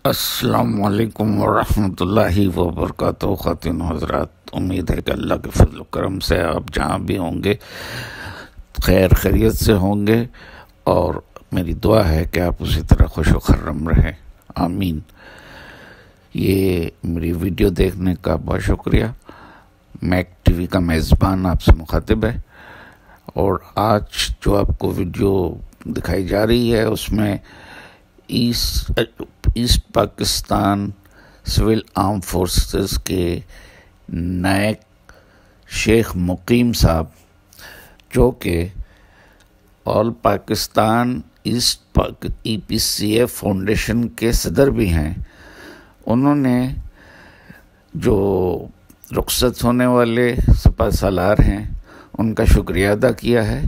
अस्सलामु अलैकुम वरहमतुल्लाहि वबरकातुहू। ख़ातिन हज़रात, उम्मीद है कि अल्लाह के फजल करम से आप जहाँ भी होंगे खैर खैरियत से होंगे, और मेरी दुआ है कि आप उसी तरह खुश व खर्रम रहें, आमीन। ये मेरी वीडियो देखने का बहुत शुक्रिया। मैक टीवी का मेज़बान आपसे मुखातिब है, और आज जो आपको वीडियो दिखाई जा रही है उसमें east Pakistan civil arm forces के नायक शेख मुकीम साहब, जो कि ऑल पाकिस्तान EPCF फाउंडेशन के सदर भी हैं, उन्होंने जो रुखसत होने वाले सिपह सालार हैं उनका शुक्रिया अदा किया है,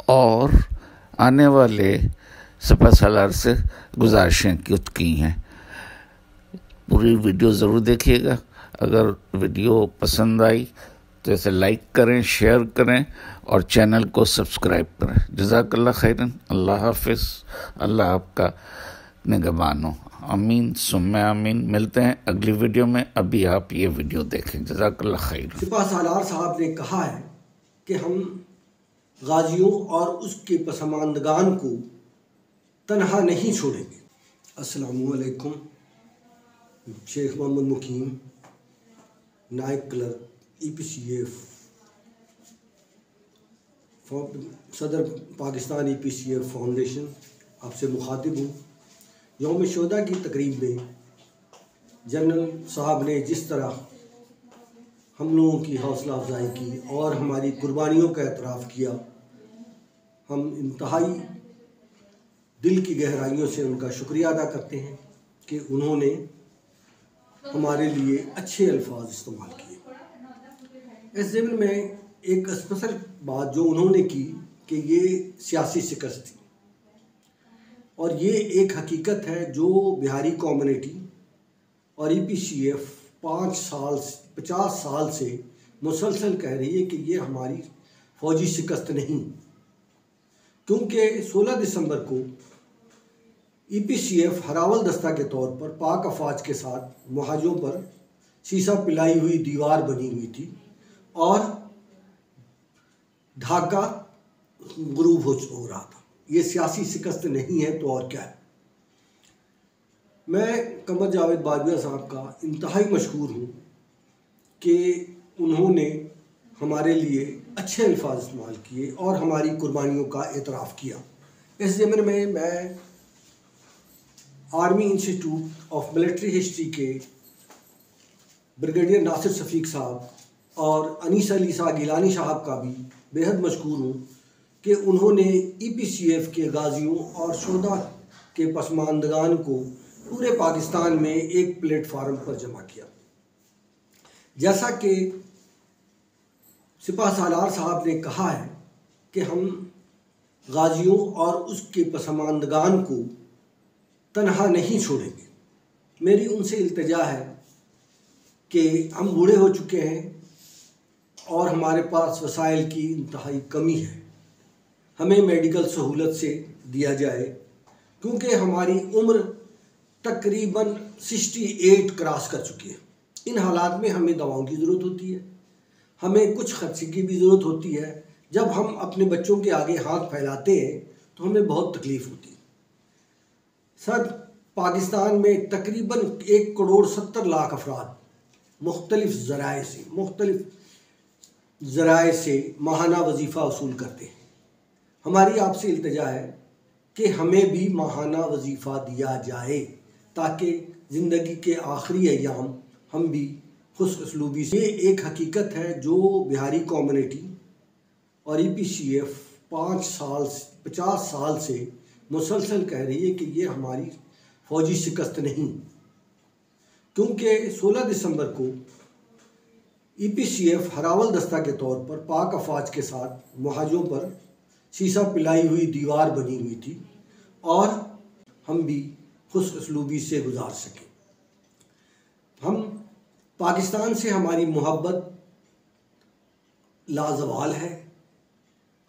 और आने वाले सिपह सालार से गुजारिशें की हैं। पूरी वीडियो ज़रूर देखिएगा। अगर वीडियो पसंद आई तो इसे लाइक करें, शेयर करें और चैनल को सब्सक्राइब करें। जज़ाकल्लाह खैरन। अल्लाह हाफिज़। अल्लाह आपका निगहबान हो। आमीन सुम्मा आमीन। मिलते हैं अगली वीडियो में। अभी आप ये वीडियो देखें। जज़ाकल्लाह खैरन। सिपह सालार साहब ने कहा है कि हम गाजियों और उसके पसमानदगान को तनहा नहीं छोड़ेंगे। अस्सलामुअलैकुम। शेख मोहम्मद मुकीम, नायब क्लर्क EPCF, सदर पाकिस्तान EPCF फाउंडेशन, आपसे मुखातिब हूँ। यौम शोदा की तकरीब में जनरल साहब ने जिस तरह हम लोगों की हौसला अफजाई की और हमारी कुर्बानियों का एतराफ़ किया, हम इंतहाई दिल की गहराइयों से उनका शुक्रिया अदा करते हैं कि उन्होंने हमारे लिए अच्छे अल्फाज इस्तेमाल किए। इस ज़मीन में एक स्पेशल बात जो उन्होंने की कि ये सियासी शिकस्त थी, और ये एक हकीकत है जो बिहारी कम्युनिटी और EPCF 50 साल से मुसलसल कह रही है कि ये हमारी फ़ौजी शिकस्त नहीं, क्योंकि 16 दिसंबर को EPCF हरावल दस्ता के तौर पर पाक अफवाज के साथ मुहाजों पर शीशा पिलाई हुई दीवार बनी हुई थी, और ढाका गुरूब हो रहा था। ये सियासी शिकस्त नहीं है तो और क्या है। मैं कमर जावेद बाजवा साहब का इंतहाई मशहूर हूँ कि उन्होंने हमारे लिए अच्छे अल्फाज इस्तेमाल किए और हमारी कुर्बानियों का एतराफ़ किया। इस ज़मीन में मैं army institute of military history के ब्रिगेडियर नासिर शफीक साहब और अनीस अली शाह गिलानी साहब का भी बेहद मशहूर हूँ कि उन्होंने EPCF के गाजियों और शोधा के पसमानदगान को पूरे पाकिस्तान में एक प्लेटफार्म पर जमा किया। जैसा कि सिपह सालार साहब ने कहा है कि हम गाजियों और उसके पसमानदगान को तनहा नहीं छोड़ेंगे। मेरी उनसे इल्तिजा है कि हम बूढ़े हो चुके हैं और हमारे पास वसाइल की इंतहाई कमी है। हमें मेडिकल सहूलत से दिया जाए, क्योंकि हमारी उम्र तकरीबन 68 क्रॉस कर चुकी है। इन हालात में हमें दवाओं की ज़रूरत होती है, हमें कुछ खर्चे की भी ज़रूरत होती है। जब हम अपने बच्चों के आगे हाथ फैलाते हैं तो हमें बहुत तकलीफ़ होती है। सर, पाकिस्तान में तकरीबन 1,70,00,000 अफराद मुख्तलिफ़ ज़राए से माहाना वजीफ़ा वसूल करते हैं। हमारी आपसे इल्तिजा है कि हमें भी माहाना वजीफ़ा दिया जाए, ताकि ज़िंदगी के आखिरी अय्याम हम भी खुशअस्लूबी से। ये एक हकीकत है जो बिहारी कम्युनिटी और EPCF 50 साल से मुसलसल कह रही है कि ये हमारी फ़ौजी शिकस्त नहीं, क्योंकि 16 दिसंबर को EPCF हरावल दस्ता के तौर पर पाक अफवाज के साथ मुहाजों पर शीशा पिलाई हुई दीवार बनी हुई थी, और हम भी खुशअस्लूबी से गुजार सकें। हम पाकिस्तान से हमारी मोहब्बत लाजवाल है।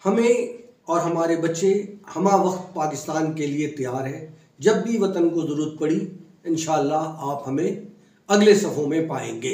हमें और हमारे बच्चे हमा वक्त पाकिस्तान के लिए तैयार हैं। जब भी वतन को ज़रूरत पड़ी इंशाअल्लाह आप हमें अगले सफ़ों में पाएंगे।